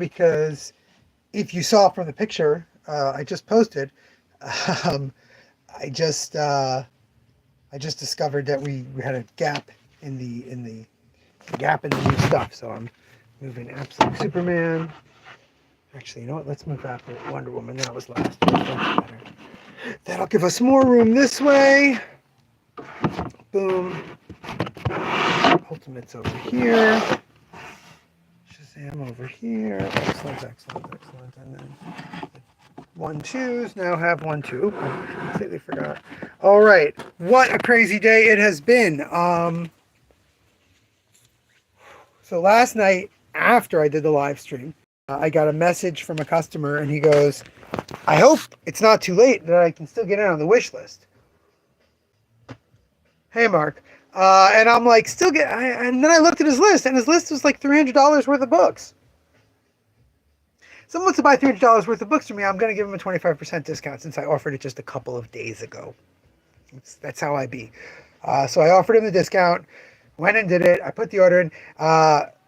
because if you saw from the picture I just posted, um, I just uh, I just discovered that we had a gap in the gap in the new stuff. So I'm moving Absolute Superman. Actually, you know what? Let's move Absolute Wonder Woman. That was last. That's better. That'll give us more room this way. Boom. Ultimate's over here. Shazam over here. Excellent, excellent, excellent. And then 1-2s now have 1-2. I completely forgot. All right. What a crazy day it has been. So last night after I did the live stream, I got a message from a customer and he goes, I hope it's not too late that I can still get in on the wish list. Hey, Mark. And I'm like, and then I looked at his list, and his list was like $300 worth of books. Someone wants to buy $300 worth of books from me, I'm going to give him a 25% discount since I offered it just a couple of days ago. That's how I be. So I offered him the discount, went and did it. I put the order in.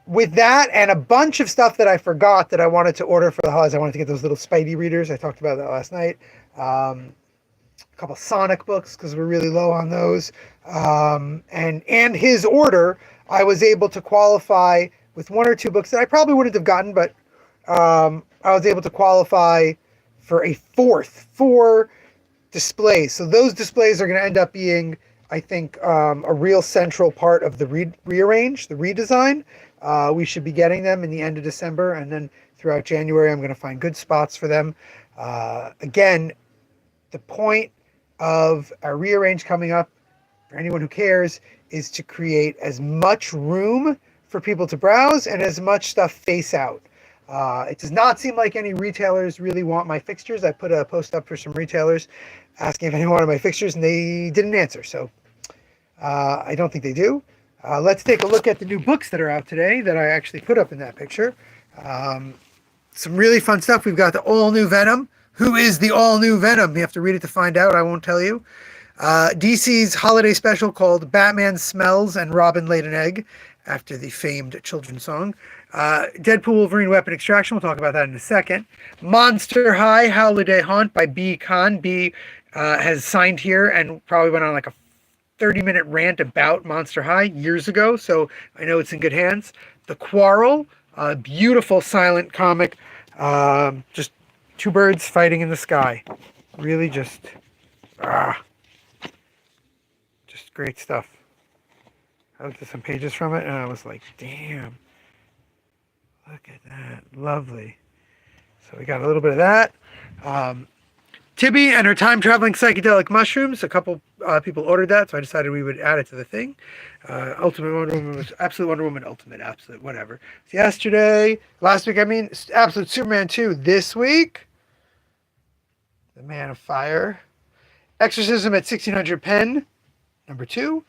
With that and a bunch of stuff that I forgot that I wanted to order for the holidays, I wanted to get those little Spidey readers. I talked about that last night. A couple Sonic books because we're really low on those. And his order, I was able to qualify with 1 or 2 books that I probably wouldn't have gotten, but I was able to qualify for a 4 displays. So those displays are going to end up being, I think, a real central part of the rearrange, the redesign. We should be getting them in the end of December, and then throughout January, I'm going to find good spots for them. Again, the point of our rearrange coming up, for anyone who cares, is to create as much room for people to browse and as much stuff face out. It does not seem like any retailers really want my fixtures. I put a post up for some retailers asking if anyone wanted my fixtures, and they didn't answer. So I don't think they do. Let's take a look at the new books that are out today that I actually put up in that picture. Some really fun stuff. We've got the all-new Venom. Who is the all-new Venom? You have to read it to find out. I won't tell you. DC's holiday special called Batman Smells and Robin Laid an Egg, after the famed children's song. Deadpool Wolverine Weapon Extraction. We'll talk about that in a second. Monster High Holiday Haunt by B. Khan. B has signed here and probably went on like a 30-minute rant about Monster High years ago, so I know it's in good hands. The Quarrel, a beautiful silent comic, just 2 birds fighting in the sky. Really just great stuff. I looked at some pages from it and I was like, damn, look at that, lovely. So we got a little bit of that. Tibby and her time-traveling psychedelic mushrooms. A couple people ordered that, so I decided we would add it to the thing. Ultimate Wonder Woman was Absolute Wonder Woman, Ultimate, Absolute, whatever. So last week, Absolute Superman 2 this week. The Man of Fire. Exorcism at 1600 Pen, number 2.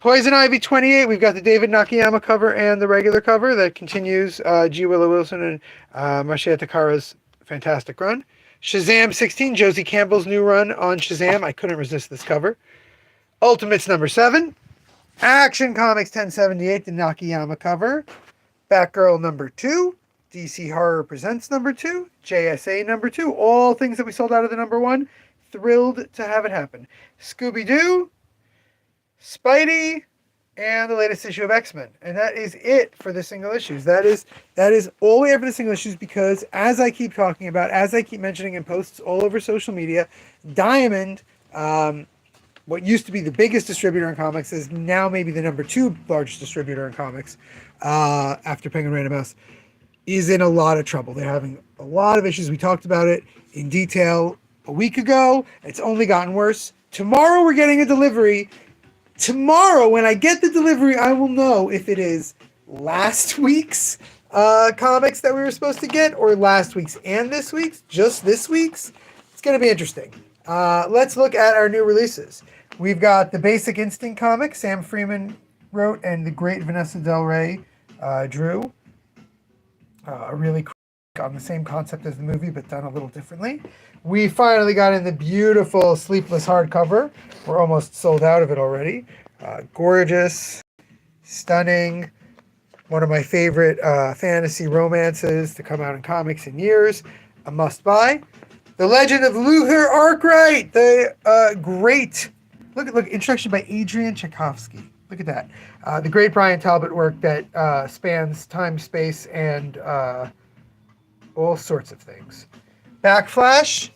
Poison Ivy 28, we've got the David Nakayama cover and the regular cover that continues G. Willow Wilson and Marcia Takara's fantastic run. Shazam 16, Josie Campbell's new run on Shazam. I couldn't resist this cover. Ultimates number 7. Action Comics 1078, the Nakayama cover. Batgirl number 2. DC Horror Presents number 2. JSA number 2. All things that we sold out of the number 1. Thrilled to have it happen. Scooby-Doo, Spidey, and the latest issue of X-Men. And that is it for the single issues. That is all we have for the single issues, because as I keep talking about, as I keep mentioning in posts all over social media, Diamond, what used to be the biggest distributor in comics, is now maybe the number 2 largest distributor in comics, after Penguin Random House, is in a lot of trouble. They're having a lot of issues. We talked about it in detail a week ago. It's only gotten worse. Tomorrow we're getting a delivery. Tomorrow, when I get the delivery, I will know if it is last week's comics that we were supposed to get, or last week's and this week's, just this week's. It's going to be interesting. Let's look at our new releases. We've got the Basic Instinct comic, Sam Freeman wrote, and the great Vanessa Del Rey drew. A really cool, on the same concept as the movie, but done a little differently. We finally got in the beautiful Sleepless hardcover. We're almost sold out of it already. Gorgeous, stunning, One of my favorite fantasy romances to come out in comics in years. A must buy. The Legend of Luther Arkwright. The great, look, introduction by Adrian Tchaikovsky. Look at that. The great Brian Talbot work that spans time, space, and all sorts of things. Backflash,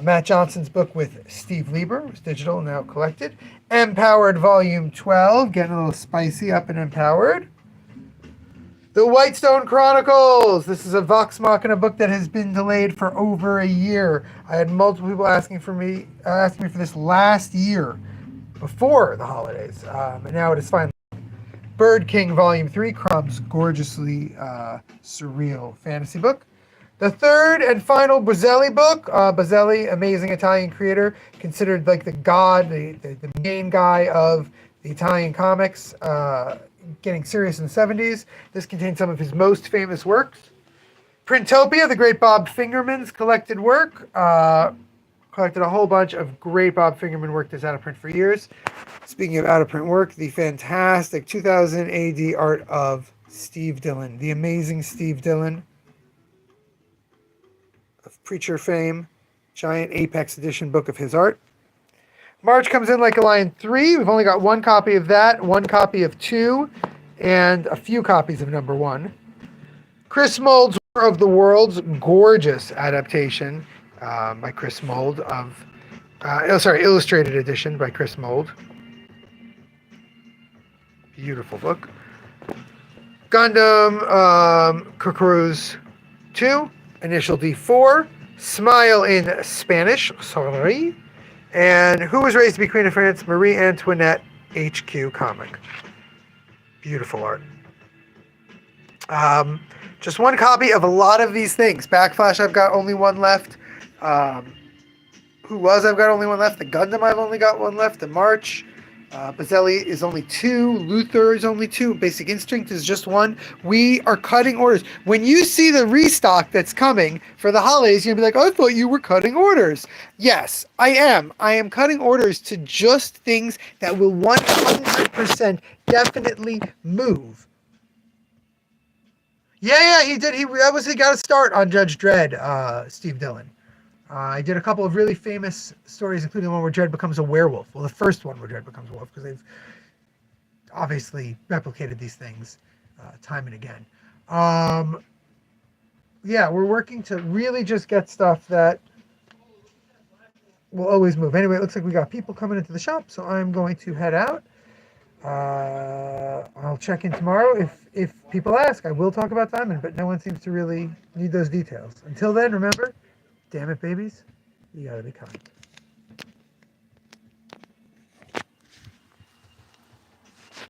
Matt Johnson's book with Steve Lieber, was digital, now collected. Empowered Volume 12, getting a little spicy up and empowered. The Whitestone Chronicles. This is a Vox Machina book that has been delayed for over a year. I had multiple people asking me for this last year, before the holidays, and now it is finally. Bird King Volume 3, Crumb's gorgeously surreal fantasy book. The third and final Bozzelli book. Bozzelli, amazing Italian creator, considered like the god, the main guy of the Italian comics, getting serious in the 70s. This contains some of his most famous works. Printopia, the great Bob Fingerman's collected work. Collected a whole bunch of great Bob Fingerman work that's out of print for years. Speaking of out of print work, the fantastic 2000 AD art of Steve Dillon, the amazing Steve Dillon of Preacher fame, giant Apex edition book of his art. March Comes In Like a Lion 3. We've only got one copy of that, one copy of 2, and a few copies of number 1. Chris Mould's War of the Worlds, gorgeous adaptation by Chris Mould of, illustrated edition by Chris Mould. Beautiful book. Gundam Kakaruz 2, Initial D4, Smile in Spanish, sorry, and Who Was Raised to Be Queen of France, Marie Antoinette HQ comic. Beautiful art. Just one copy of a lot of these things. Backflash, I've got only one left. Who Was, I've got only one left. The Gundam, I've only got one left. The March. Bozzelli is only 2. Luther is only 2. Basic Instinct is just 1. We are cutting orders. When you see the restock that's coming for the holidays, you're going to be like, I thought you were cutting orders. Yes, I am. I am cutting orders to just things that will 100% definitely move. Yeah, he did. He got a start on Judge Dredd, Steve Dillon. I did a couple of really famous stories, including the one where Dredd becomes a werewolf. Well, the first one where Dredd becomes a wolf, because they've obviously replicated these things time and again. Yeah, we're working to really just get stuff that will always move. Anyway, it looks like we got people coming into the shop, so I'm going to head out. I'll check in tomorrow. If people ask, I will talk about Diamond, but no one seems to really need those details. Until then, remember, damn it, babies, you gotta be kind.